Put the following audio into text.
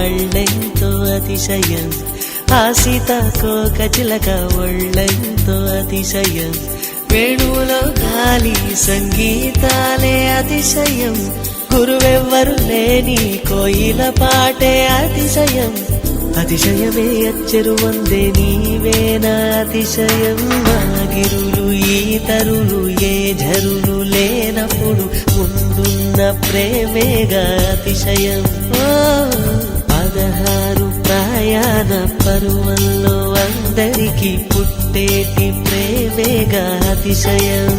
కళ్ళెంతో అతిశయం, ఆ సీతాకోక చిలక ఒళ్ళెంతో అతిశయం, వేణువులో గాలి సంగీతాలే అతిశయం, గురువెవ్వరు లేని కోయిల పాటే అతిశయం, అతిశయమే అచ్చెరు వందే నీవేనా అతిశయం, గిరులు ఈ తరులు ఏ ఝరులు లేనప్పుడు ముందున్న ప్రేమేగా అతిశయం. 16 ప్రయాణ పరువంలో అందరికీ పుట్టేటి ప్రేమేగా అతిశయం.